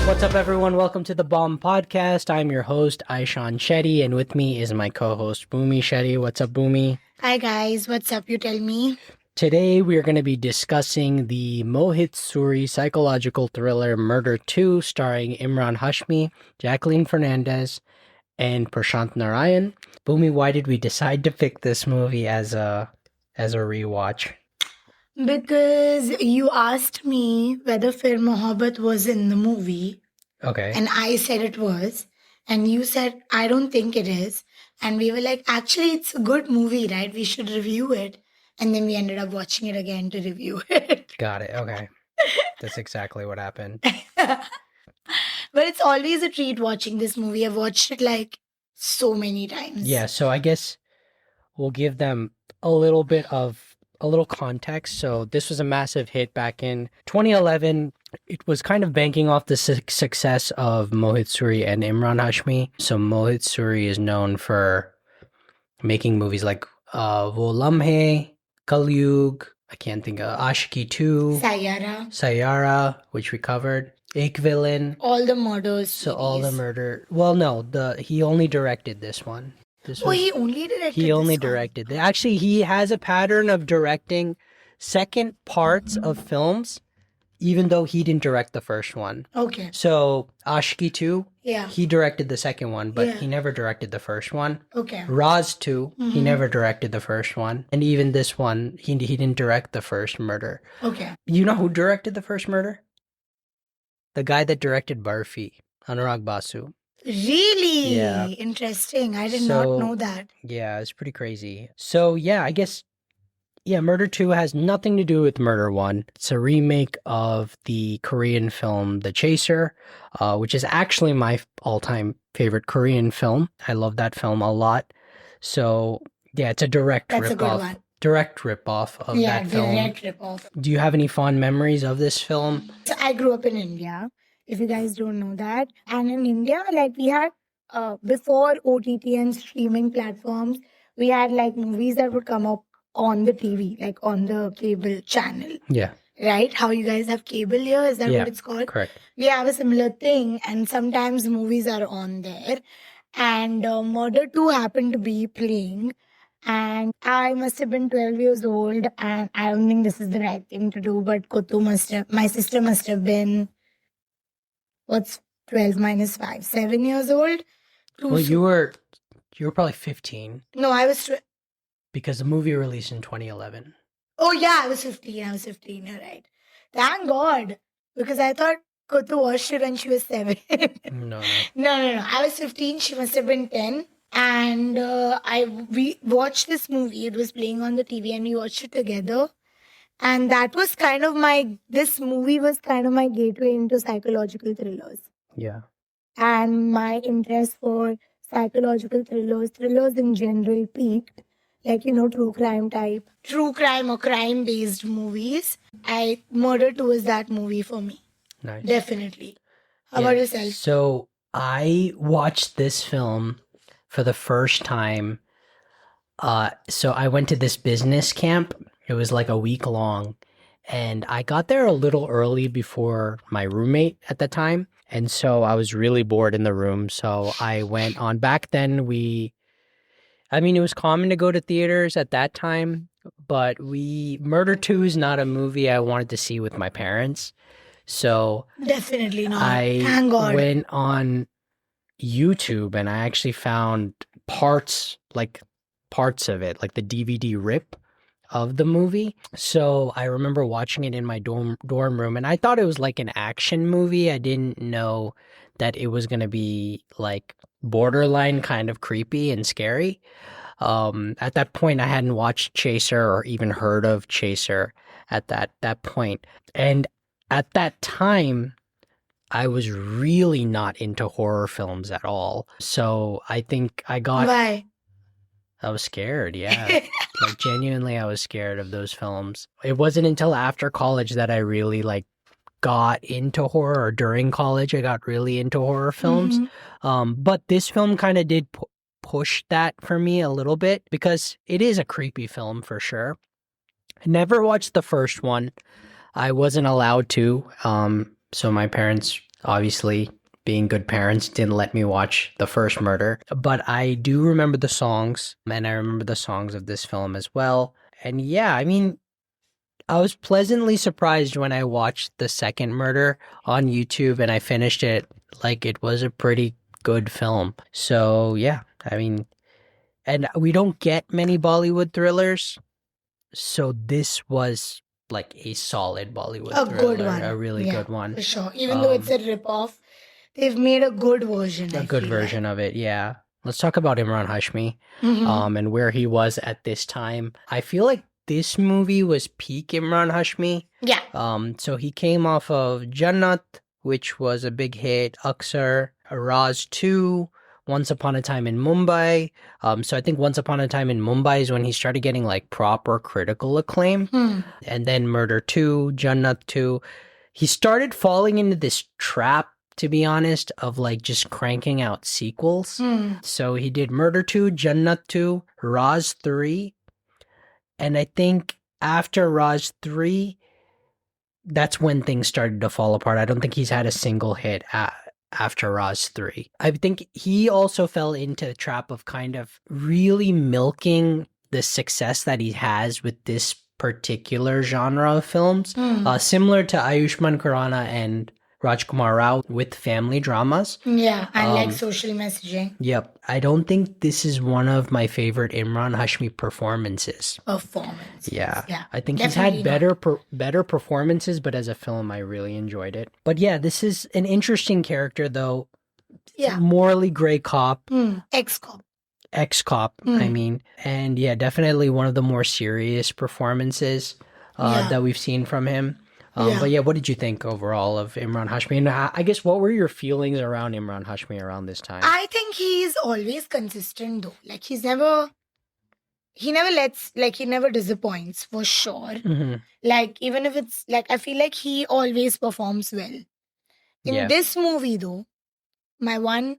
What's up, everyone? Welcome to the BoM Podcast. I'm your host, Aishan Shetty, and with me is my co-host, Bhumi Shetty. What's up, Bhumi? Hi, guys. What's up? You tell me. Today, we are going to be discussing the Mohit Suri psychological thriller Murder 2, starring Emraan Hashmi, Jacqueline Fernandez, and Prashant Narayanan. Bhumi, why did we decide to pick this movie as a rewatch? Because you asked me whether Fir Mohabbat was in the movie. Okay. And I said it was. And you said, I don't think it is. And we were like, actually, it's a good movie, right? We should review it. And then we ended up watching it again to review it. Got it. Okay. That's exactly what happened. But it's always a treat watching this movie. I've watched it like so many times. Yeah, so I guess we'll give them a little context. So this was a massive hit back in 2011. It was kind of banking off the success of Mohit Suri and Emraan Hashmi. So Mohit Suri is known for making movies like Wo Lamhe, Kalyug, I can't think of, Ashki 2, Sayara, which we covered, Ek Villain. All the murders. So all the murder. Well, no, he only directed this one. He only directed He only directed. Actually, he has a pattern of directing second parts of films, even though he didn't direct the first one. Okay. So, Ashki 2, yeah, he directed the second one, but he never directed the first one. Okay. Raz 2, he never directed the first one. And even this one, he didn't direct the first murder. Okay. You know who directed the first murder? The guy that directed Barfi, Anurag Basu. Really? Yeah. Interesting. I did not know that. Yeah, it's pretty crazy. So, yeah, I guess, Murder 2 has nothing to do with Murder 1. It's a remake of the Korean film The Chaser, which is actually my all-time favorite Korean film. I love that film a lot. So, yeah, it's a direct That's rip-off. A good one. Direct rip-off of that film. Yeah, direct rip-off. Do you have any fond memories of this film? So I grew up in India, if you guys don't know that. And in India, like we had, before OTT and streaming platforms, we had like movies that would come up on the TV, like on the cable channel. Yeah. Right? How you guys have cable here? Is that what it's called? Correct. We have a similar thing, and sometimes movies are on there. And Murder 2 happened to be playing. And I must have been 12 years old, and I don't think this is the right thing to do, but my sister must have been, what's 12 minus 5? 7 years old? Well, you were probably 15. No, I was... Because the movie released in 2011. Oh, yeah, I was 15. You're right. Thank God. Because I thought Kotu watched it when she was 7. No. I was 15. She must have been 10. And we watched this movie. It was playing on the TV and we watched it together. And that was this movie was kind of my gateway into psychological thrillers. Yeah. And my interest for psychological thrillers in general peaked. Like, true crime or crime-based movies. Murder 2 is that movie for me. Nice. Definitely. How about yourself? So I watched this film for the first time. So I went to this business camp. It was like a week long. And I got there a little early before my roommate at the time. And so I was really bored in the room. So I went on. Back then, it was common to go to theaters at that time. But Murder 2 is not a movie I wanted to see with my parents. So definitely not. Thank God. Went on YouTube and I actually found parts of it, like the DVD rip of the movie. So I remember watching it in my dorm room and I thought it was like an action movie. I didn't know that it was going to be like borderline kind of creepy and scary. At that point, I hadn't watched Chaser or even heard of Chaser at that point. And at that time, I was really not into horror films at all. So I think I got... Why? I was scared, yeah. Like, genuinely, I was scared of those films. It wasn't until after college that I really, got into horror, or during college, I got really into horror films. Mm-hmm. But this film kind of did push that for me a little bit, because it is a creepy film for sure. I never watched the first one. I wasn't allowed to. So my parents Obviously, being good parents didn't let me watch the first murder, but I do remember the songs, and I remember the songs of this film as well. And yeah, I mean, I was pleasantly surprised when I watched the second murder on YouTube and I finished it. Like, it was a pretty good film. So yeah, I mean, and we don't get many Bollywood thrillers, so this was like a solid Bollywood A thriller, good one. a really Yeah, good one. for sure. Even though it's a rip-off, they've made a good version. A good version of it, yeah. Let's talk about Imran Hashmi, Mm-hmm. and where he was at this time. I feel like this movie was peak Imran Hashmi. Yeah. So he came off of Jannat, which was a big hit, Aksar, Raz 2, Once Upon a Time in Mumbai. So I think Once Upon a Time in Mumbai is when he started getting like proper critical acclaim. And then Murder 2, Jannat 2. He started falling into this trap, to be honest, of like just cranking out sequels. So he did Murder 2, Jannat 2, Raz 3. And I think after Raz 3, that's when things started to fall apart. I don't think he's had a single hit after Raz 3. I think he also fell into the trap of kind of really milking the success that he has with this particular genre of films, similar to Ayushmann Khurrana and Rajkumar Rao with family dramas. Yeah, and like social messaging. Yep. I don't think this is one of my favorite Imran Hashmi performances. Yeah. I think he's Definitely had better performances, but as a film, I really enjoyed it. But yeah, this is an interesting character, though. Yeah. Morally gray cop, Ex-cop. ex-cop, I mean. And yeah, definitely one of the more serious performances that we've seen from him. But yeah, what did you think overall of Imran Hashmi? And I guess what were your feelings around Imran Hashmi around this time? I think he's always consistent though. Like he never he never disappoints for sure. Like even if it's like, I feel like he always performs well. In this movie though, my one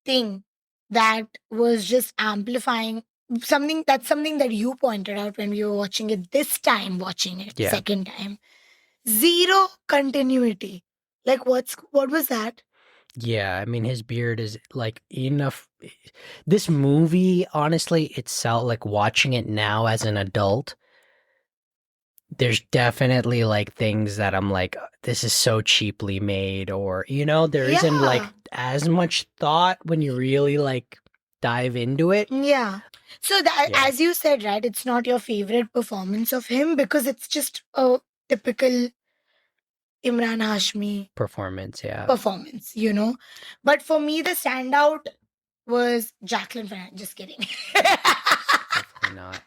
thing that was just amplifying something that you pointed out when we were watching it second time. Zero continuity. Like what was that? Yeah, I mean, his beard is like enough. This movie, honestly, itself, like watching it now as an adult, there's definitely like things that I'm like, this is so cheaply made, or, there isn't like as much thought when you really like dive into it. Yeah. So as you said, right, it's not your favorite performance of him because it's just a typical Imran Hashmi Performance, But for me, the standout was Jacqueline Fernandez. Just kidding. Definitely not.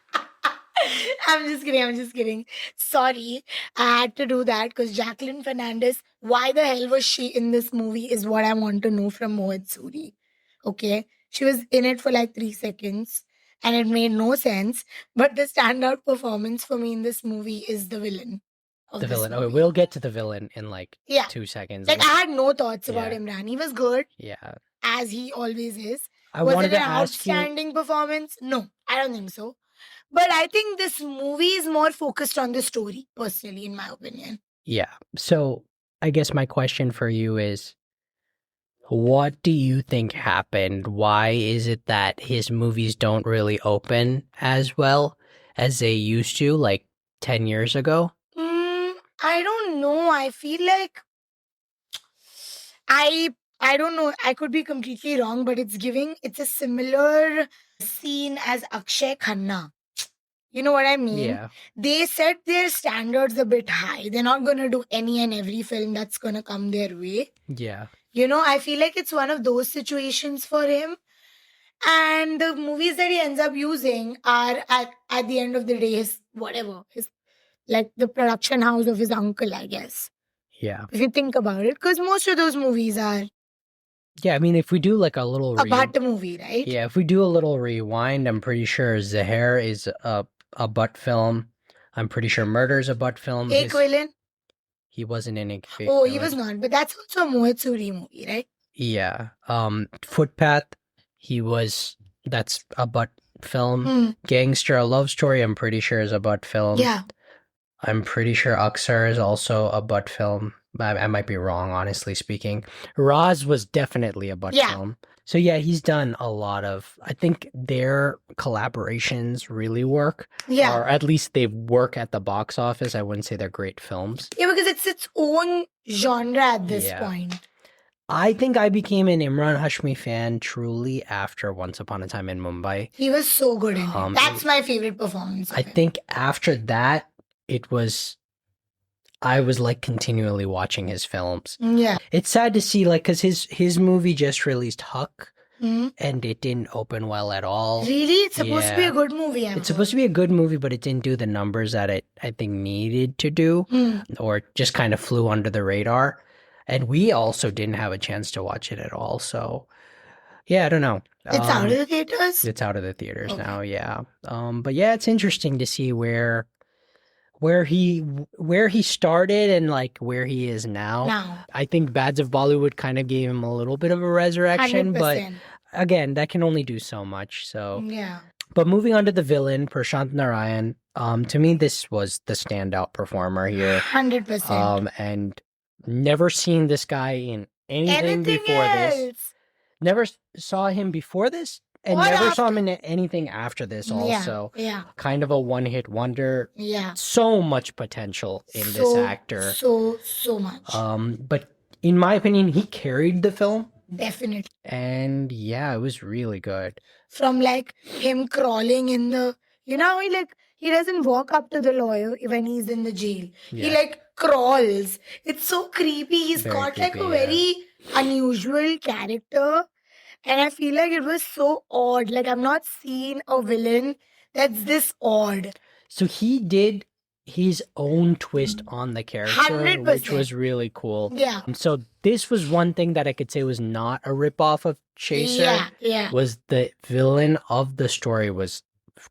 I'm just kidding. Sorry, I had to do that because Jacqueline Fernandez, why the hell was she in this movie is what I want to know from Mohit Suri. Okay? She was in it for like 3 seconds and it made no sense. But the standout performance for me in this movie is the villain. The villain. Okay, we'll get to the villain in like 2 seconds. Like I had no thoughts about Imran. He was good. Yeah. As he always is. Was it an outstanding performance? No, I don't think so. But I think this movie is more focused on the story, personally, in my opinion. Yeah. So I guess my question for you is, what do you think happened? Why is it that his movies don't really open as well as they used to, like 10 years ago? I don't know. I feel like I don't know. I could be completely wrong, but it's a similar scene as Akshay Khanna. You know what I mean? Yeah. They set their standards a bit high. They're not going to do any and every film that's going to come their way. Yeah. I feel like it's one of those situations for him. And the movies that he ends up using are at the end of the day, his like the production house of his uncle, I guess. Yeah. If you think about it, because most of those movies are. Yeah, I mean, if we do like a little about the movie, right? Yeah, if we do a little rewind, I'm pretty sure Zaher is a butt film. I'm pretty sure Murder is a butt film. Ek Villain? He wasn't in Ek Villain. Oh, he was not, but that's also a Mohit Suri movie, right? Yeah. Footpath, that's a butt film. Gangster, a love story, I'm pretty sure is a butt film. Yeah. I'm pretty sure Aksar is also a butt film. I might be wrong, honestly speaking. Roz was definitely a Butch Yeah. film. So yeah, he's done a lot of, I think their collaborations really work. Yeah. Or at least they work at the box office. I wouldn't say they're great films. Yeah, because it's its own genre at this Yeah. point. I think I became an Emraan Hashmi fan truly after Once Upon a Time in Mumbai. He was so good in it. That's my favorite performance. I think after that, I was like continually watching his films. Yeah. It's sad to see, like, because his movie just released Huck, Mhm. and it didn't open well at all. Really? It's supposed to be Yeah. a good movie. It's supposed to be a good movie, but it didn't do the numbers that it, I think, needed to do, or just kind of flew under the radar. And we also didn't have a chance to watch it at all. So, yeah, I don't know. It's out of the theaters? It's out of the theaters Okay. now, yeah. But yeah, it's interesting to see where he started and like where he is now. I think Bads of Bollywood kind of gave him a little bit of a resurrection, 100%. but again, that can only do so much. So Yeah. But moving on to the villain, Prashant Narayanan, to me this was the standout performer here. 100%. And never seen this guy in anything before this. Never saw him before this. And Or never saw after. him in anything after this also. Yeah. Kind of a one-hit wonder. Yeah. So much potential in this actor. So much. But in my opinion, he carried the film. Definitely. And yeah, it was really good. From like him crawling in the, you know, he doesn't walk up to the lawyer when he's in the jail. Yeah. He like crawls. It's so creepy. He's Very got like a creepy, yeah. very unusual character. And I feel like it was so odd. Like I've not seen a villain that's this odd. So he did his own twist on the character, 100%. which was really cool. Yeah. So this was one thing that I could say was not a ripoff of Chaser. Yeah. Was the villain of the story was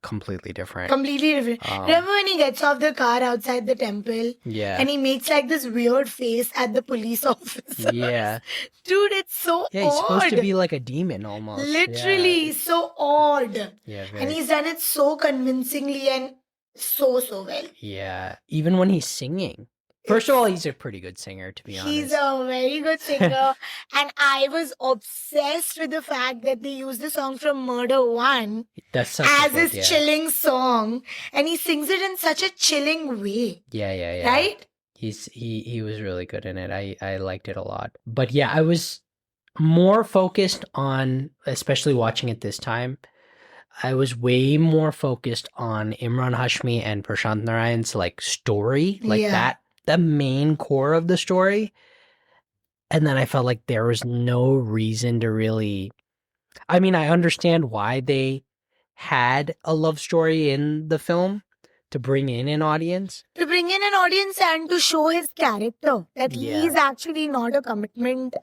completely different. Completely different. Remember when he gets off the car outside the temple? Yeah. And he makes like this weird face at the police officer. Yeah. Dude, it's so Yeah, he's odd. supposed to be like a demon almost. Literally, so odd. Yeah. And he's done it so convincingly and so well. Yeah. Even when he's singing. First of all, he's a pretty good singer, to be honest. He's a very good singer. And I was obsessed with the fact that they used the song from Murder 1 That's such as a good, his chilling song. And he sings it in such a chilling way. Yeah. Right? He was really good in it. I liked it a lot. But yeah, I was more focused on, especially watching it this time, I was way more focused on Emraan Hashmi and Prashant Narayan's like story, like that, the main core of the story. And then I felt like there was no reason to really, I mean, I understand why they had a love story in the film to bring in an audience. To bring in an audience and to show his character that he's actually not a commitment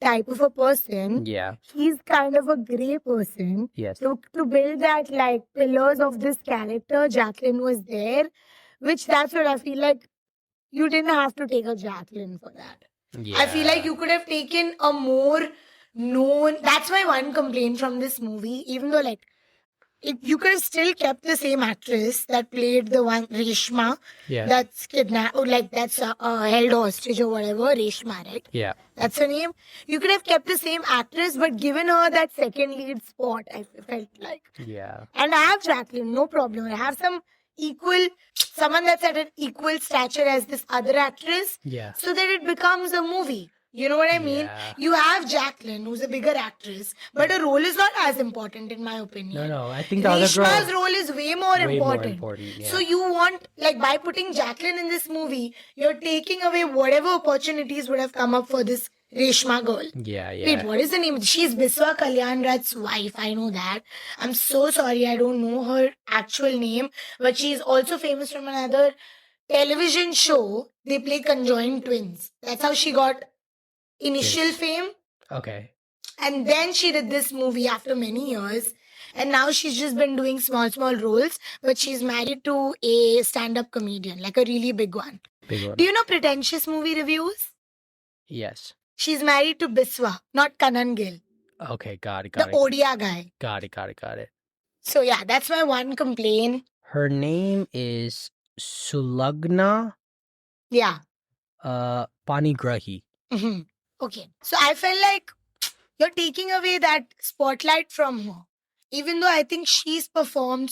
type of a person. Yeah. He's kind of a grey person. Yes. So to build that like pillars of this character, Jacqueline was there, which that's what I feel like you didn't have to take a Jacqueline for that. Yeah. I feel like you could have taken a more known, that's my one complaint from this movie, even though like you could have still kept the same actress that played the one Reshma that's kidnapped, or like that's held hostage or whatever, Reshma, right? Yeah. That's her name. You could have kept the same actress, but given her that second lead spot, I felt like. Yeah. And I have Jacqueline, no problem. I have someone that's at an equal stature as this other actress. Yeah. So that it becomes a movie. You know what I mean? Yeah. You have Jacqueline, who's a bigger actress, but her role is not as important in my opinion. No, I think the other Reshma's girl role is way more important. Yeah. So you want, like by putting Jacqueline in this movie, you're taking away whatever opportunities would have come up for this Reshma girl. Yeah. Wait, what is the name? She's Biswa Kalyan Rat's wife. I know that. I'm so sorry. I don't know her actual name. But she's also famous from another television show. They play conjoined twins. That's how she got initial fame. Okay. And then she did this movie after many years. And now she's just been doing small roles. But she's married to a stand-up comedian, like a really big one. Big one. Do you know Pretentious Movie Reviews? Yes. She's married to Biswa, not Kanan Gill. Okay, got it. The Odia guy. Got it. So yeah, that's my one complaint. Her name is Sulagna. Yeah. Panigrahi. Mhm. Okay. So I felt like you're taking away that spotlight from her. Even though I think she's performed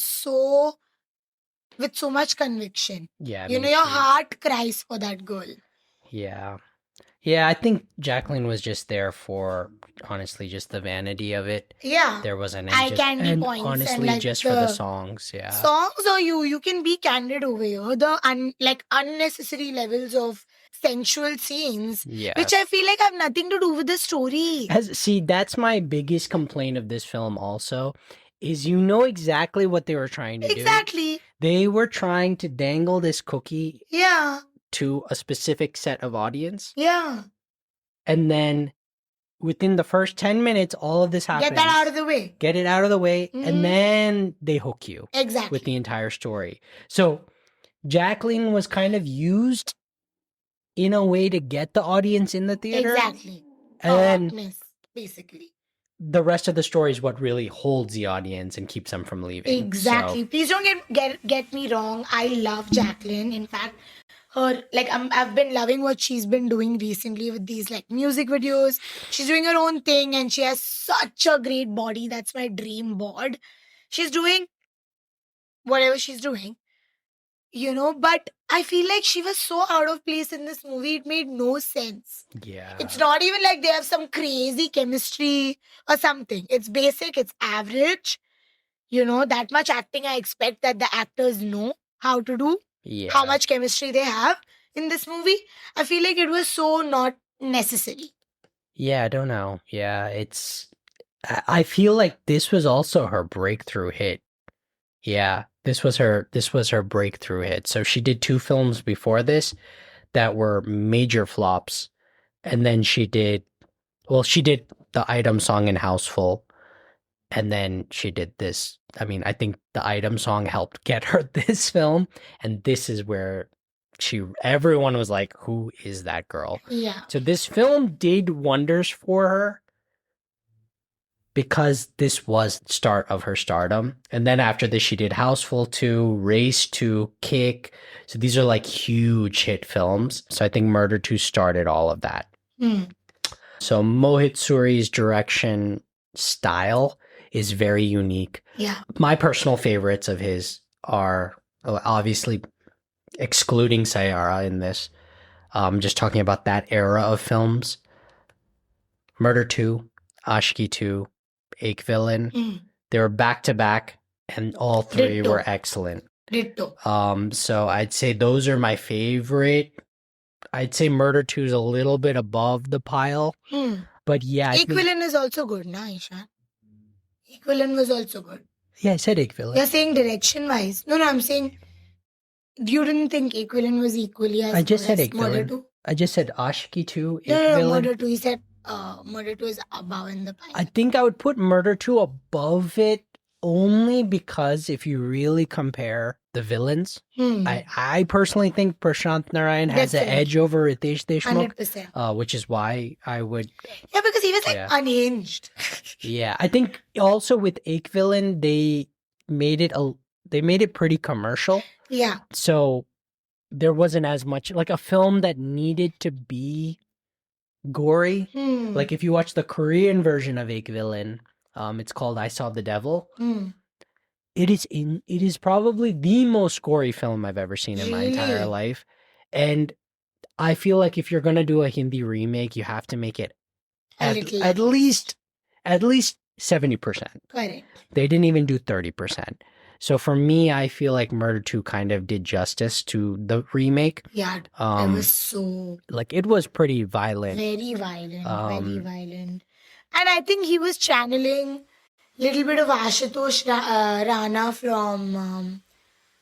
with so much conviction. Yeah, You know, me your too. heart cries for that girl. Yeah. Yeah, I think Jacqueline was just there for, honestly, just the vanity of it. Yeah. There wasn't Eye just, candy and points and honestly, like just for the the songs. Yeah. songs, or you can be candid over here. The like unnecessary levels of sensual scenes, Yeah. which I feel like have nothing to do with the story. See, that's my biggest complaint of this film also, is you know exactly what they were trying to do. Exactly. They were trying to dangle this cookie Yeah. to a specific set of audience. Yeah. And then within the first 10 minutes, all of this happens. Get that out of the way. Get it out of the way, Mhm. and then they hook you Exactly. with the entire story. So Jacqueline was kind of used in a way to get the audience in the theater. Exactly. And Hotness, basically. the rest of the story is what really holds the audience and keeps them from leaving. Exactly. So, Please don't get me wrong. I love Jacqueline. In fact, her I've been loving what she's been doing recently with these like music videos. She's doing her own thing and she has such a great body. That's my dream bod. She's doing whatever she's doing, you know, but I feel like she was so out of place in this movie. It made no sense. yeah. It's not even like they have some crazy chemistry or something. It's basic, it's average. You know, that much acting I expect that the actors know how to do, Yeah. how much chemistry they have in this movie. I feel like it was so not necessary. Yeah, I don't know. Yeah, I feel like this was also her breakthrough hit. Yeah, this was her breakthrough hit. So she did 2 films before this that were major flops. And then she did the Item song in Houseful. And then she did this. I mean, I think the Item song helped get her this film. And this is where everyone was like, who is that girl? Yeah. So this film did wonders for her because this was the start of her stardom. And then after this, she did Houseful 2, Race 2, Kick. So these are like huge hit films. So I think Murder 2 started all of that. So Mohit Suri's direction style is very unique. Yeah. My personal favorites of his are obviously excluding Sayara in this. Just talking about that era of films. Murder 2, Ashki 2, Ek Villain. They were back to back, and all 3 Ditto. were excellent. Ditto. So I'd say those are my favorite. I'd say Murder 2 is a little bit above the pile. But yeah. Ek Villain is also good, na, Ishan? Ek Villain was also good. Yeah, I said Ek Villain. You're saying direction-wise. No, I'm saying you didn't think Ek Villain was equally as I just good said as Ek Murder Villain. 2? I just said Ashki 2, Ek No, Villain. Murder 2. He said Murder 2 is above in the pile. I think I would put Murder 2 above it only because if you really compare the villains, I personally think Prashant Narayanan has an edge over Ritesh Deshmukh, 100%. which is why I would. Yeah, because he was like Yeah. unhinged. Yeah, I think also with Ek Villain, they made it pretty commercial. Yeah. So there wasn't as much like a film that needed to be gory. Like if you watch the Korean version of Ek Villain, it's called I Saw the Devil. It is probably the most gory film I've ever seen in my entire Really? life. And I feel like if you're gonna do a Hindi remake, you have to make it A little at least 70%. Correct. They didn't even do 30%. So for me, I feel like Murder 2 kind of did justice to the remake. Yeah, it was so Like it was pretty violent. very violent, very violent. And I think he was channeling little bit of Ashutosh Rana from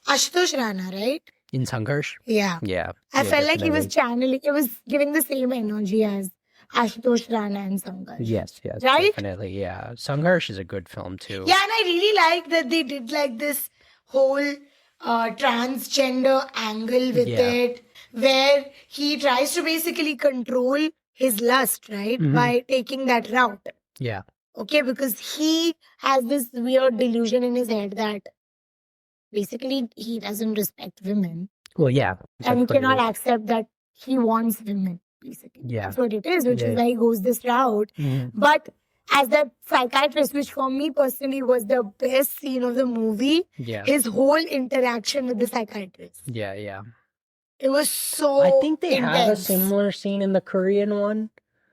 Ashutosh Rana, right? In Sangharsh? Yeah. Yeah. I yeah, felt like he was definitely. channeling, it was giving the same energy as Ashutosh Rana and Sangharsh. Yes, Right? definitely. Yeah. Sangharsh is a good film too. Yeah, and I really like that they did like this whole transgender angle with Yeah. it, where he tries to basically control his lust, right? Mhm. By taking that route. Yeah. Okay, because he has this weird delusion in his head that basically he doesn't respect women. Well, yeah. And he that's what it cannot is. accept that he wants women. basically. Yeah. That's what it is, which Yeah. is why he goes this route. Mhm. But as the psychiatrist, which for me personally was the best scene of the movie, Yeah. his whole interaction with the psychiatrist. Yeah, yeah. It was so I think they have a intense. similar scene in the Korean one.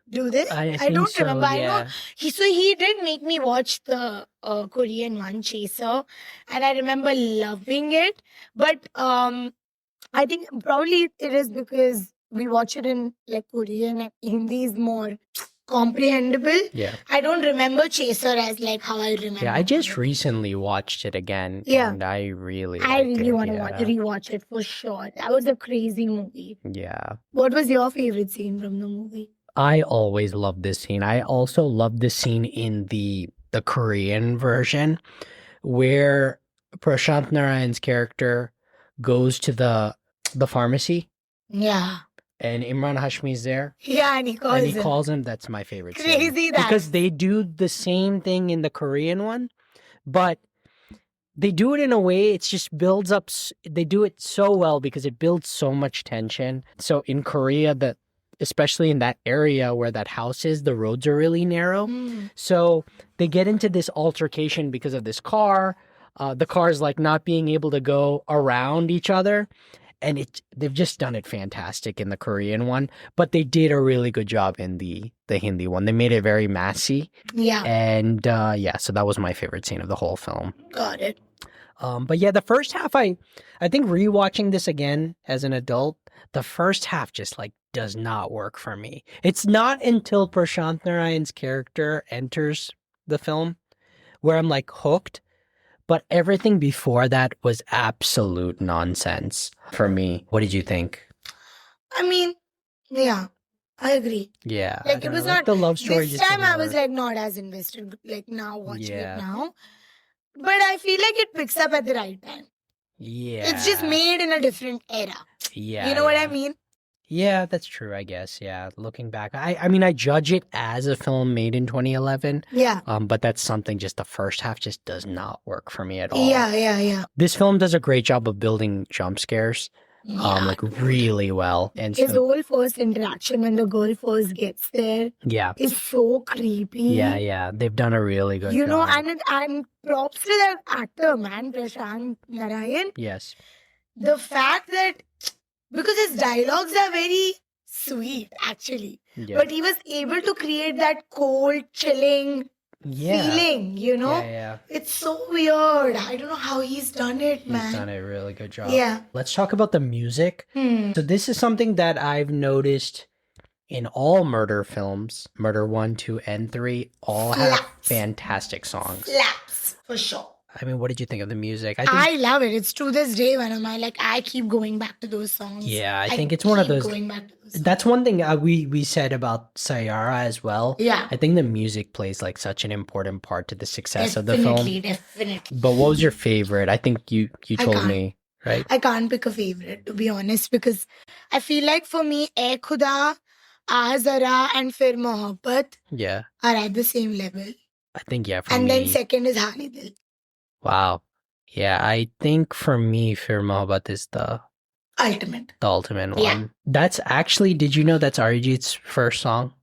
Do they? I I think don't so, remember. I know yeah. he did make me watch the Korean one, Chaser, and I remember loving it. But I think probably it is because we watch it in like Korean and Hindi is more comprehensible. Yeah. I don't remember Chaser as like how I remember. Yeah, I just recently watched it again. Yeah. And I really I liked really it. want to Yeah. rewatch it for sure. That was a crazy movie. Yeah. What was your favorite scene from the movie? I always love this scene. I also love this scene in the Korean version where Prashant Narayan's character goes to the pharmacy Yeah. and Imran Hashmi's there. Yeah, and he calls And he him. calls him. That's my favorite Crazy scene. that. Because they do the same thing in the Korean one, but they do it in a way it's just builds up. They do it so well because it builds so much tension. So in Korea, especially in that area where that house is, the roads are really narrow. So they get into this altercation because of this car. The car's like not being able to go around each other. And they've just done it fantastic in the Korean one, but they did a really good job in the Hindi one. They made it very massy. Yeah. And yeah, so that was my favorite scene of the whole film. Got it. But yeah, the first half, I think rewatching this again as an adult, the first half just like does not work for me. It's not until Prashant Narayan's character enters the film where I'm like hooked. But everything before that was absolute nonsense for me. What did you think? I mean, yeah, I agree. Yeah. Like it was not the love story. This just time didn't I was work. like not as invested. Like now watching Yeah. it now, but I feel like it picks up at the right time. Yeah. It's just made in a different era. Yeah. You know what I yeah. mean? Yeah, that's true, I guess. Yeah, looking back. I mean, I judge it as a film made in 2011. Yeah. But that's something just the first half just does not work for me at all. Yeah. This film does a great job of building jump scares. Like really well. And His so, whole first interaction when the girl first gets there yeah. is so creepy. Yeah. They've done a really good You know, job. and props to that actor, man, Prashant Narayan. Yes. The fact that because his dialogues are very sweet, actually, Yeah. but he was able to create that cold, chilling feeling, you know? Yeah. It's so weird. I don't know how he's done it, man. He's done a really good job. Yeah. Let's talk about the music. So this is something that I've noticed in all murder films. Murder 1, 2, and 3 all have Slaps. fantastic songs. Slaps, for sure. I mean, what did you think of the music? I love it. It's to this day when I'm like, I keep going back to those songs. Yeah, I think it's one of keep those. Going back to those songs. That's one thing we said about Sayara as well. Yeah. I think the music plays like such an important part to the success of the film. Definitely. But what was your favorite? I think you told can't. me, right? I can't pick a favorite, to be honest, because I feel like for me, "Ae Khuda," "Aa Zara," and "Fir Mohabbat" Yeah. are at the same level. I think, yeah, for And me. then second is "Haani Dil." Wow. Yeah, I think for me, Fir Mohabbat is the Ultimate ultimate Yeah. one. That's actually, did you know that's Arijit's first song?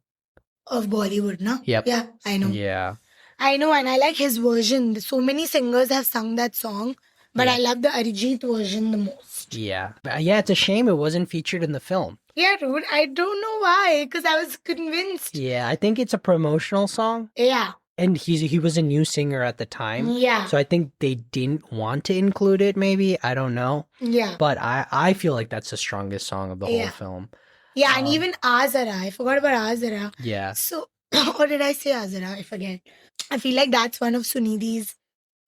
of Bollywood, no? Yep. Yeah, I know. Yeah. I know, and I like his version. So many singers have sung that song, but Yeah. I love the Arijit version the most. Yeah. Yeah, it's a shame it wasn't featured in the film. Yeah, dude, I don't know why, because I was convinced. Yeah, I think it's a promotional song. Yeah. And he was a new singer at the time. Yeah. So I think they didn't want to include it, maybe. I don't know. Yeah. But I feel like that's the strongest song of the whole Yeah. film. Yeah, and even Azara. I forgot about Azara. Yeah. So, or did I say Azara? I forget. I feel like that's one of Sunidhi's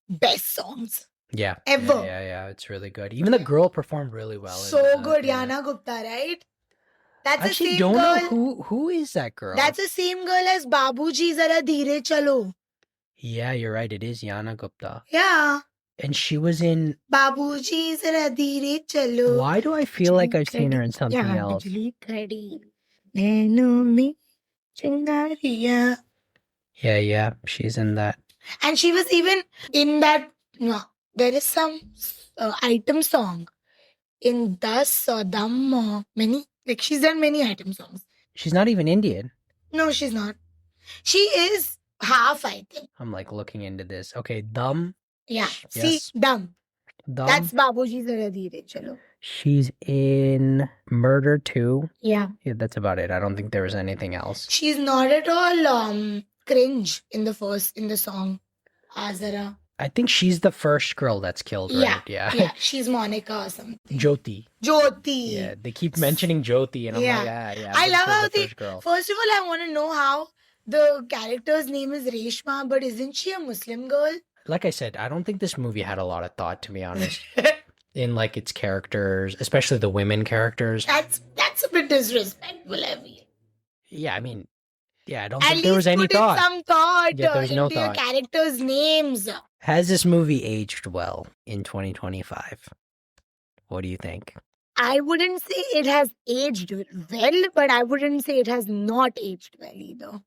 best songs Yeah. ever. Yeah. It's really good. Even the girl performed really well. in So that, good, yeah. Yana Gupta, right? That's I the actually same don't girl. know who is that girl. That's the same girl as Babuji Zara Dheere Chalo. Yeah, you're right. It is Yana Gupta. Yeah. And she was in... Babuji Zara Dheere Chalo. Why do I feel like I've seen her in something else? Bijli khadi, nainon mein chingariya. Yeah. She's in that. And she was even in that. No, there is some item song in Das or Dam or many. Like she's done many item songs. She's not even Indian. No, she's not. She is half, I think. I'm like looking into this. Okay, Dum. Yeah. Yes. See, Dum. Dum. That's Babuji Zara Dheere Chalo. She's in Murder 2. Yeah. Yeah, that's about it. I don't think there was anything else. She's not at all cringe in the song Azara. I think she's the first girl that's killed, Yeah. right? Yeah. Yeah. She's Monica or something. Jyoti. Yeah, they keep mentioning Jyoti, and I'm Yeah. like, yeah. I love how the first girl. First of all, I want to know how the character's name is Reshma, but isn't she a Muslim girl? Like I said, I don't think this movie had a lot of thought, to be honest, in like its characters, especially the women characters. That's a bit disrespectful, I mean. Yeah, I mean, yeah, I don't At think there was least any put in thought. some thought Yeah, there's no into your thought. characters' names. Has this movie aged well in 2025? What do you think? I wouldn't say it has aged well, but I wouldn't say it has not aged well either.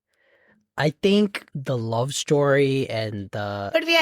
I think the love story and the... But we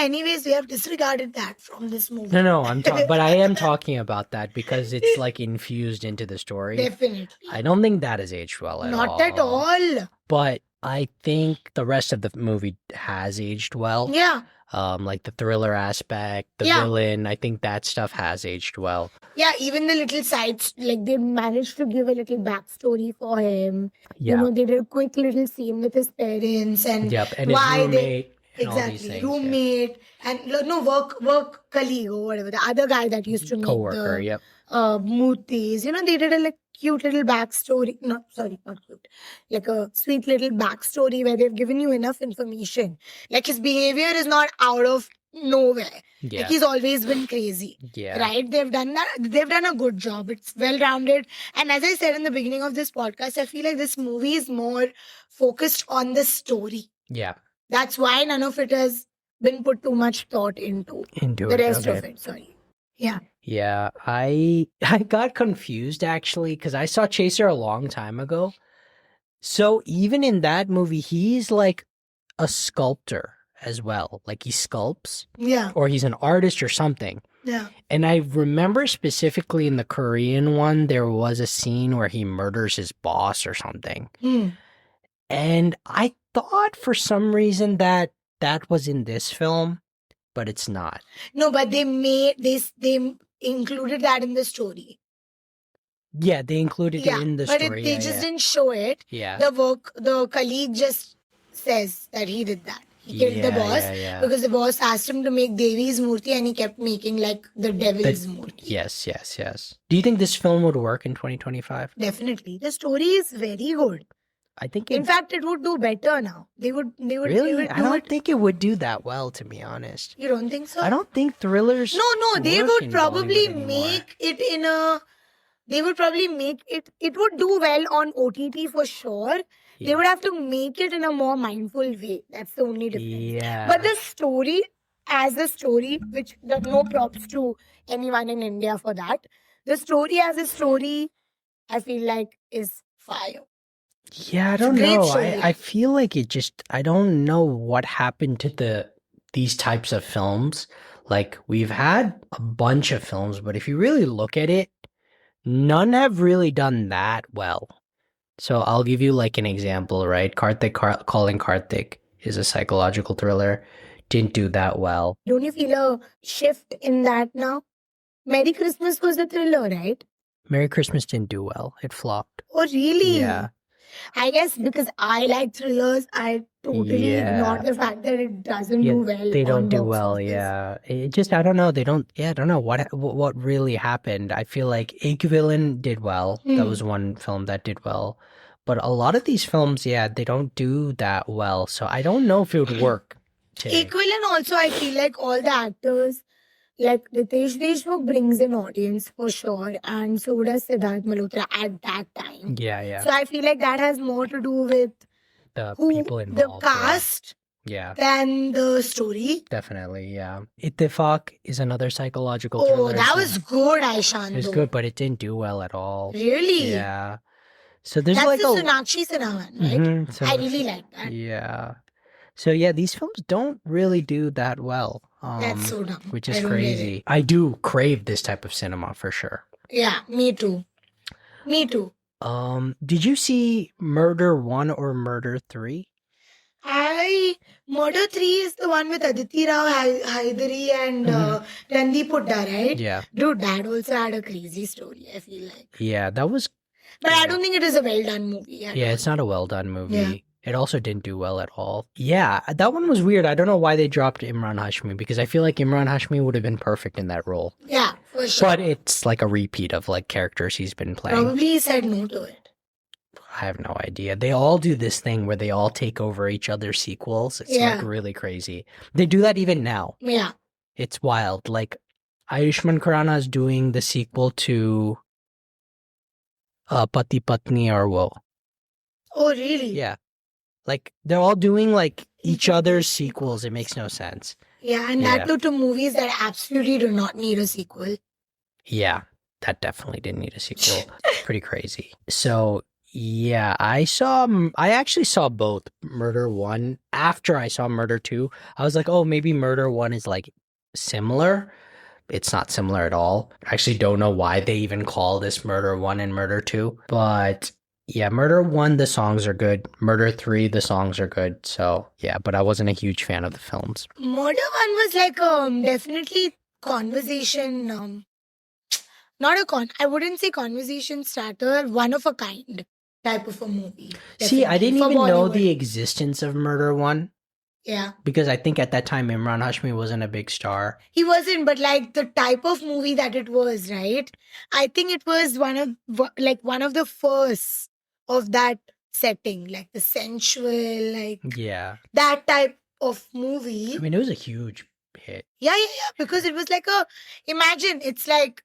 have disregarded that from this movie. No, but I am talking about that because it's like infused into the story. Definitely. I don't think that has aged well at all. Not at all. But I think the rest of the movie has aged well. Yeah. Like the thriller aspect, the villain, I think that stuff has aged well. Yeah, even the little sides, like they managed to give a little backstory for him. Yeah. You know, they did a quick little scene with his parents and and why his roommate and all these exactly things. roommate and work colleague or whatever, the other guy that used to make Coworker, the Mooties. You know, they did a like cute little backstory. Not cute. Like a sweet little backstory where they've given you enough information. Like his behavior is not out of nowhere. Yeah. Like he's always been crazy. Yeah. Right? They've done that. They've done a good job. It's well rounded. And as I said in the beginning of this podcast, I feel like this movie is more focused on the story. Yeah. That's why none of it has been put too much thought into the rest of it. Sorry. Yeah. Yeah. I got confused actually because I saw Chaser a long time ago. So even in that movie, he's like a sculptor as well. Like he sculpts. Yeah. Or he's an artist or something. Yeah. And I remember specifically in the Korean one, there was a scene where he murders his boss or something. And I thought for some reason that was in this film, but it's not. No, but they included that in the story. Yeah, they included it in the story. But they just didn't show it. Yeah. The colleague just says that he did that. He killed the boss because the boss asked him to make Devi's Murti and he kept making like the devil's Murti. Yes. Do you think this film would work in 2025? Definitely. The story is very good. I think in fact it would do better now. They would really? I don't think it would do that well, to be honest. You don't think so? I don't think thrillers. No, they would probably make it in a. They would probably make it. It would do well on OTT for sure. Yeah. They would have to make it in a more mindful way. That's the only difference. Yeah. But the story, as a story, which no props to anyone in India for that. The story as a story, I feel like is fire. Yeah, I don't know. I feel like it just, I don't know what happened to these types of films. Like we've had a bunch of films, but if you really look at it, none have really done that well. So I'll give you like an example, right? Calling Karthik is a psychological thriller. Didn't do that well. Don't you feel a shift in that now? Merry Christmas was a thriller, right? Merry Christmas didn't do well. It flopped. Oh, really? Yeah. I guess because I like thrillers, I totally ignore the fact that it doesn't do well. They don't do well, It just, I don't know. They don't, I don't know what really happened. I feel like Ek Villain did well. That was one film that did well. But a lot of these films, they don't do that well. So I don't know if it would work. Ek Villain also, I feel like all the actors, like Ritesh Deshmukh brings an audience for sure, and so does Siddharth Malhotra at that time. Yeah. So I feel like that has more to do with the people involved, the cast, than the story. Definitely, yeah. Ittifaq is another psychological thriller. Oh, that was good, Aishan. It was good, but it didn't do well at all. Really? Yeah. So there's that's like the Sonakshi Sinha one, right? So, I really like that. Yeah. So yeah, these films don't really do that well. That's so dumb. Which is crazy. I do crave this type of cinema for sure. Yeah, me too. Did you see Murder 1 or Murder 3? Murder 3 is the one with Aditi Rao Hydari and Randeep Hooda, right? Yeah. Dude, that also had a crazy story, I feel like. Yeah, that was... But I don't think it is a well done movie. Yeah, it's not a well done movie. Yeah. It also didn't do well at all. Yeah, that one was weird. I don't know why they dropped Imran Hashmi, because I feel like Imran Hashmi would have been perfect in that role. Yeah, for sure. But it's like a repeat of like characters he's been playing. Probably he said no to it. I have no idea. They all do this thing where they all take over each other's sequels. It's like really crazy. They do that even now. Yeah. It's wild. Like Ayushmann Khurrana is doing the sequel to Pati Patni Aur Wo. Oh, really? Yeah. Like they're all doing like each other's sequels. It makes no sense. Yeah, and that too to movies that absolutely do not need a sequel. Yeah, that definitely didn't need a sequel. Pretty crazy. So yeah, I actually saw both Murder 1 after I saw Murder 2. I was like, oh, maybe Murder 1 is like similar. It's not similar at all. I actually don't know why they even call this Murder 1 and Murder 2. But yeah, Murder 1, the songs are good. Murder 3, the songs are good. So yeah, but I wasn't a huge fan of the films. Murder 1 was like definitely conversation, I wouldn't say conversation starter, one of a kind type of a movie. See, I didn't even know Bollywood. the existence of Murder 1. Yeah. Because I think at that time Imran Hashmi wasn't a big star. He wasn't, but like the type of movie that it was, right? I think it was one of the first of that setting, like the sensual, like that type of movie. I mean, it was a huge hit. Yeah, because it was like imagine it's like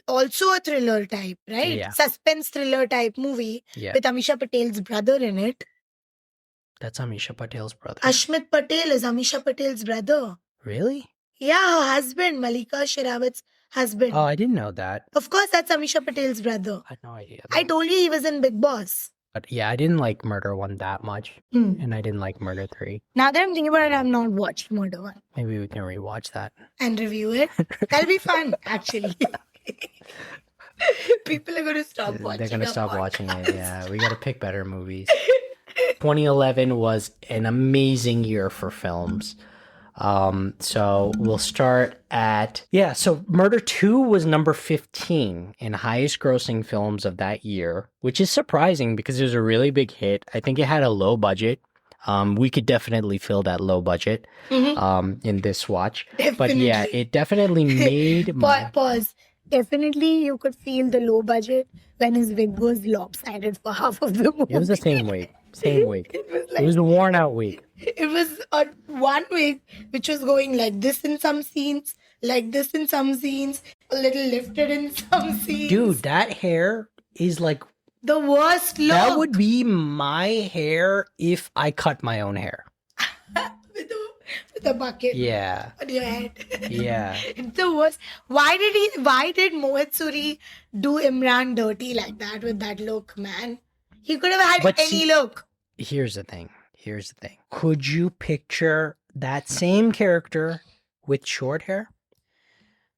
also a thriller type, right? Yeah. Suspense thriller type movie with Amisha Patel's brother in it. That's Amisha Patel's brother. Ashmit Patel is Amisha Patel's brother. Really? Yeah, her husband, Malika Sherawat's husband. Oh, I didn't know that. Of course, that's Amisha Patel's brother. I had no idea. I told you he was in Big Boss. But yeah, I didn't like Murder 1 that much. And I didn't like Murder 3. Now that I'm thinking about it, I've not watched Murder 1. Maybe we can rewatch that. And review it. That'll be fun, actually. People are going to stop watching. They're going to stop watching it. Yeah, we got to pick better movies. 2011 was an amazing year for films. So we'll start at, so Murder 2 was number 15 in highest grossing films of that year, which is surprising because it was a really big hit. I think it had a low budget. We could definitely fill that low budget in this watch. Definitely. But yeah, it definitely made... Pause. Definitely you could feel the low budget when his wig was lopsided for half of the movie. It was the same wig. It was a worn out wig. It was one wig which was going like this in some scenes, like this in some scenes, a little lifted in some scenes. Dude, that hair is like the worst look. That would be my hair if I cut my own hair. with a bucket. Yeah. On your head. Yeah. It's the worst. Why did Mohit Suri do Imran dirty like that with that look, man? He could have had any look. Here's the thing. Could you picture that same character with short hair?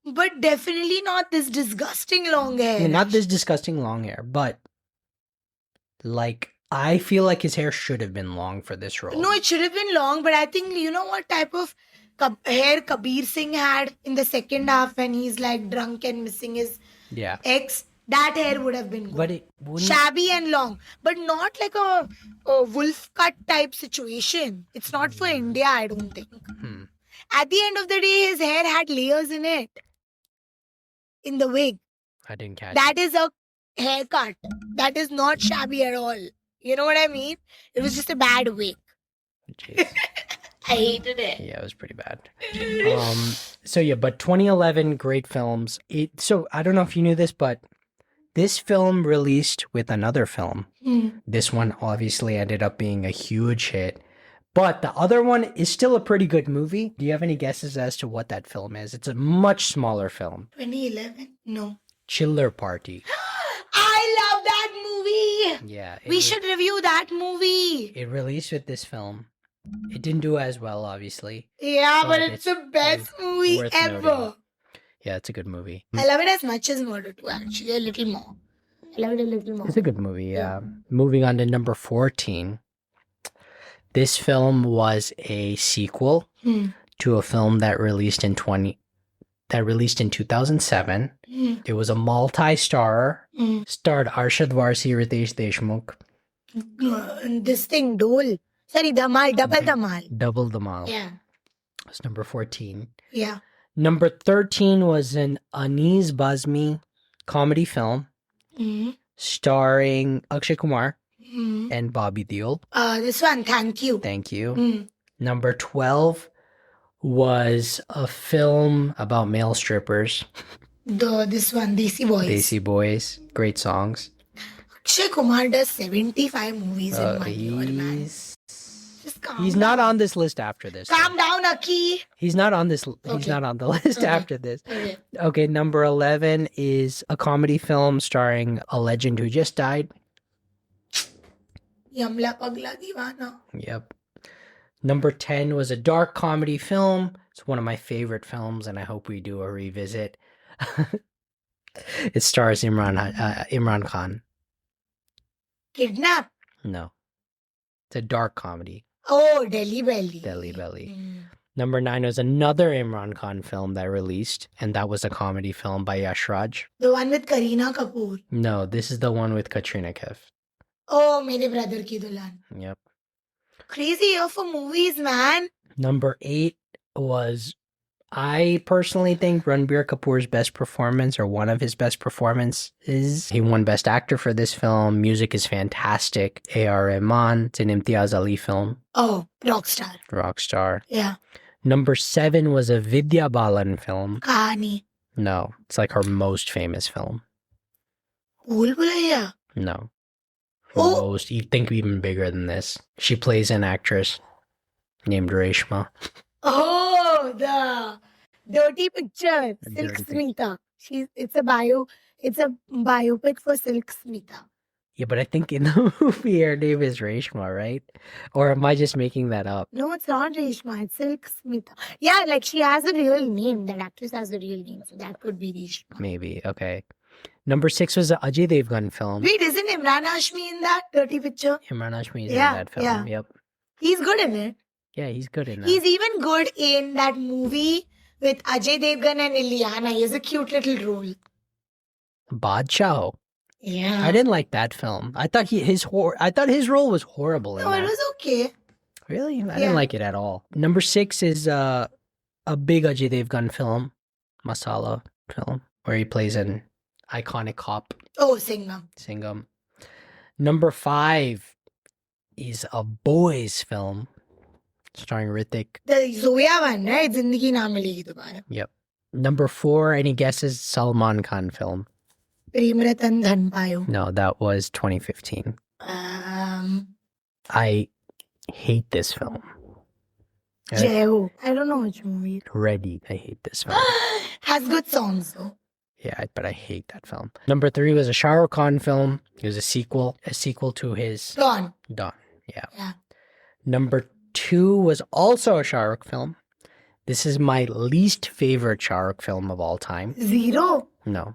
But definitely not this disgusting long hair. I mean, not this disgusting long hair, but like I feel like his hair should have been long for this role. No, it should have been long, but I think you know what type of hair Kabir Singh had in the second half when he's like drunk and missing his ex. That hair would have been good. But it wouldn't... Shabby and long, but not like a wolf cut type situation. It's not for India, I don't think. At the end of the day, his hair had layers in it. In the wig. I didn't catch that. That is a haircut. That is not shabby at all. You know what I mean? It was just a bad wig. Jeez. I hated it. Yeah, it was pretty bad. But 2011, great films. So I don't know if you knew this, but this film released with another film. This one obviously ended up being a huge hit. But the other one is still a pretty good movie. Do you have any guesses as to what that film is? It's a much smaller film. 2011? No. Chiller Party. I love that movie. Yeah. We should review that movie. It released with this film. It didn't do as well, obviously. Yeah, but it's the best movie ever. Noting. Yeah, it's a good movie. I love it as much as Murder 2, actually. A little more. I love it a little more. It's a good movie, yeah. Moving on to number 14. This film was a sequel to a film that released in 2007. It was a multi-star, starred Arshad Varsi, Ritesh Deshmukh. This thing, Dole. Sorry, Dhamal, Double Dhamal. Double Dhamal. Yeah. That's number 14. Yeah. Number 13 was an Anees Bazmi comedy film starring Akshay Kumar and Bobby Deol. This one, Thank You. Thank you. Number 12 was a film about male strippers. This one, Desi Boys. Desi Boys. Great songs. Akshay Kumar does 75 movies in 1 year, man. Just calm He's down. not on this list after this. Calm down, Aki. He's not on this. He's not on the list after this. Okay. Okay, number 11 is a comedy film starring a legend who just died. Yamla Pagla Divana. Yep. Number 10 was a dark comedy film. It's one of my favorite films, and I hope we do a revisit. It stars Imran Khan. Kidnap. No. It's a dark comedy. Oh, Delhi Belly. Delhi Belly. Number 9 was another Imran Khan film that released, and that was a comedy film by Yash Raj. The one with Kareena Kapoor. No, this is the one with Katrina Kaif. Oh, Mere Brother Ki Dulan. Yep. Crazy year for movies, man. Number 8 was, I personally think, Ranbir Kapoor's best performance, or one of his best performances. He won Best Actor for this film. Music is fantastic. A.R. Rahman. It's an Imtiaz Ali film. Oh, Rockstar. Rockstar. Yeah. Number 7 was a Vidya Balan film. Kahani. No, it's like her most famous film. Bhul Bhulaiya. No. Oh. Most, you think even bigger than this. She plays an actress named Reshma. Oh, the dirty picture. Silk Dirty Smita. It's a biopic for Silk Smita. Yeah, but I think in the movie her name is Reshma, right? Or am I just making that up? No, it's not Reshma. It's Silk Smita. Yeah, like she has a real name. That actress has a real name. So that could be Reshma. Maybe, okay. Number 6 was an Ajay Devgan film. Wait, isn't Emraan Hashmi in that dirty picture? Imran Hashmi is Yeah, in that film. yeah. Yep. He's good in it. Yeah, he's good in that. He's even good in that movie with Ajay Devgan and Ilyana. He has a cute little role. Badshah. Yeah. I didn't like that film. I thought his role was horrible in No, it that. was okay. Really? I Yeah. didn't like it at all. Number 6 is a big Ajay Devgan film, Masala film, where he plays an iconic cop, Oh, Singham. Singham. Number 5 is a boys film starring Hrithik. The Zoya one, right? Zindagi Na Milegi Dobara. Yep. Number 4, any guesses? Salman Khan film. Prem Ratan Dhan Payo. No, that was 2015. I hate this film. Jai Ho. I don't know which movie. Ready. I hate this film. Has good songs though. Yeah, but I hate that film. Number 3 was a Shah Rukh Khan film. It was a sequel to his Dawn. Dawn. Yeah. Yeah. Number 2 was also a Shah Rukh film. This is my least favorite Shah Rukh film of all time. Zero. No,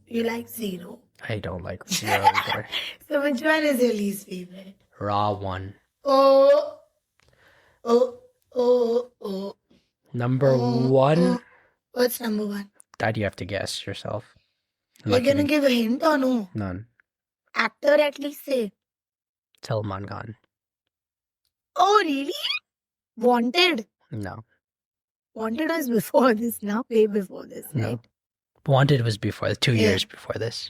You like Zero. I don't like Zero either. So which one is your least favorite? Raw 1. Oh. Number 1. What's number 1? That you have to guess yourself. You're gonna give a hint or no? None. Actor at least say. Salman Khan. Oh really? Wanted. No. Wanted was before this now. Way before this, No. right? Wanted was before, 2 years before this.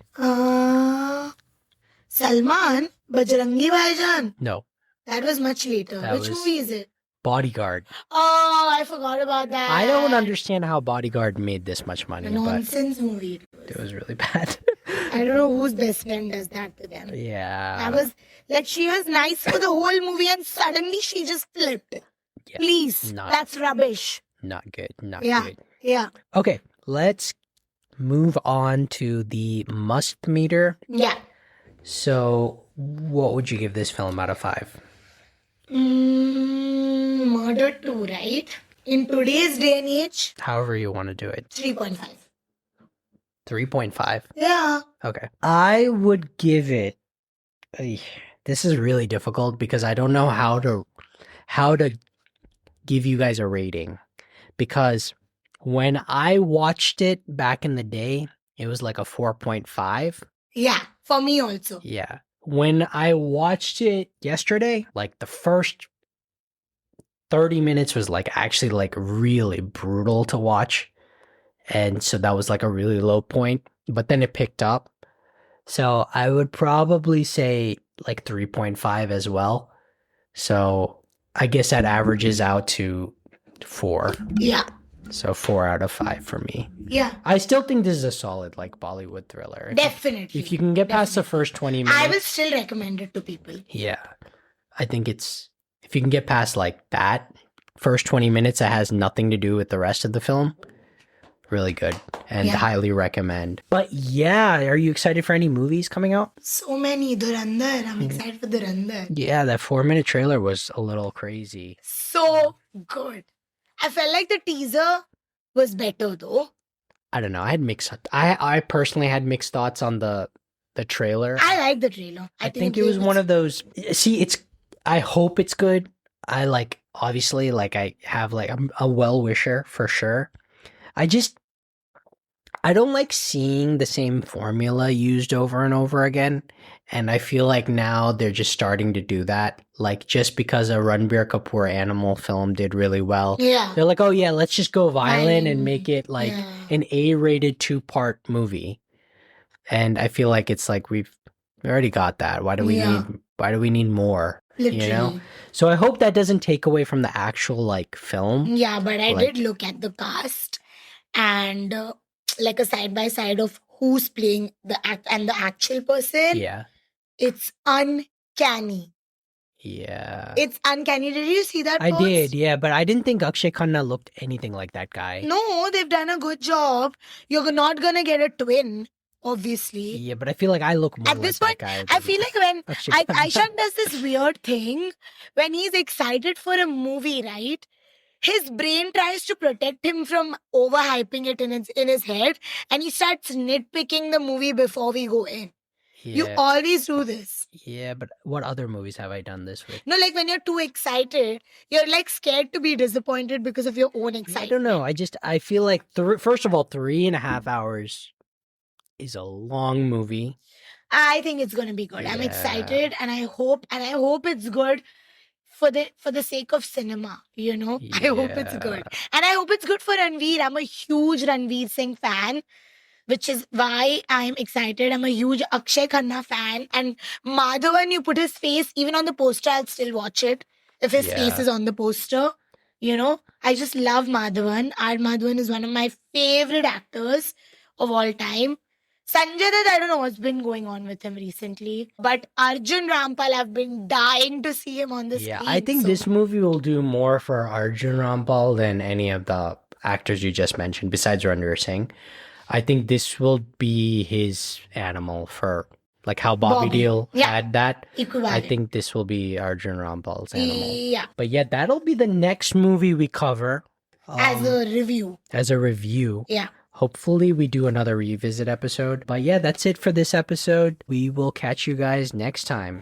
Salman, Bajrangi Bhaijaan. No. That was much later. That Which was- movie is it? Bodyguard. Oh, I forgot about that. I don't understand how Bodyguard made this much money, A but nonsense movie. it was really bad. I don't know whose best friend does that to them. Yeah. That was like she was nice for the whole movie and suddenly she just flipped. Yeah, Please, not- that's rubbish. Not good. Not Yeah. good. Yeah, Okay, let's move on to the must meter. yeah. So, what would you give this film out of 5? Murder 2, right? In today's day and age, However you want to do it. 3.5. 3.5. Yeah. Okay. I would give it. This is really difficult because I don't know how to give you guys a rating, because when I watched it back in the day, it was like a 4.5. Yeah. For me also. Yeah. When I watched it yesterday, like the first 30 minutes was like actually like really brutal to watch. And so that was like a really low point, but then it picked up. So I would probably say like 3.5 as well. So I guess that averages out to 4. Yeah. So 4 out of 5 for me. Yeah. I still think this is a solid like Bollywood thriller. Definitely. If you can get past the first 20 minutes. I will still recommend it to people. Yeah. I think if you can get past like that first 20 minutes that has nothing to do with the rest of the film, really good and highly recommend. But yeah, are you excited for any movies coming out? So many. Dhurandhar. I'm excited for Dhurandhar. Yeah, that 4-minute trailer was a little crazy. So good. I felt like the teaser was better though. I don't know. I had mixed. I personally had mixed thoughts on the trailer. I like the trailer. I think it was one of those. See, I hope it's good. I like, obviously, like I have like I'm a well wisher for sure. I don't like seeing the same formula used over and over again. And I feel like now they're just starting to do that. Like, just because a Ranbir Kapoor animal film did really well. Yeah. They're like, oh yeah, let's just go violent and make it like an A-rated 2-part movie. And I feel like it's like we already got that. Why do we need more? Literally. You know? So I hope that doesn't take away from the actual like film. Yeah, but I did look at the cast and like a side by side of who's playing the act and the actual person. Yeah. It's uncanny. Yeah. It's uncanny. Did you see that I post? did, yeah, but I didn't think Akshay Khanna looked anything like that guy. No, they've done a good job. You're not gonna get a twin, obviously. Yeah, but I feel like I look more At like this that point, guy. I feel like when Akshay Khanna. Aishan does this weird thing, when he's excited for a movie, right? His brain tries to protect him from overhyping it in his head, and he starts nitpicking the movie before we go in. Yeah. You always do this. Yeah, but what other movies have I done this with? No, like when you're too excited, you're like scared to be disappointed because of your own excitement. I don't know. I feel like, first of all, 3.5 hours is a long movie. I think it's going to be good. I'm excited, and I hope it's good for the sake of cinema, you know. I hope it's good. And I hope it's good for Ranveer. I'm a huge Ranveer Singh fan, which is why I'm excited. I'm a huge Akshay Khanna fan. And Madhavan, you put his face, even on the poster, I'll still watch it if his face is on the poster. You know, I just love Madhavan. R. Madhavan is one of my favorite actors of all time. Sanjay Dutt, I don't know what's been going on with him recently. But Arjun Rampal, I've been dying to see him on the screen. Yeah, I think this movie will do more for Arjun Rampal than any of the actors you just mentioned, besides Ranveer Singh. I think this will be his animal for like how Bobby Deol had that. Equivalent. I think this will be Arjun Rampal's animal. Yeah. But yeah, that'll be the next movie we cover. As a review. Yeah. Hopefully we do another revisit episode. But yeah, that's it for this episode. We will catch you guys next time.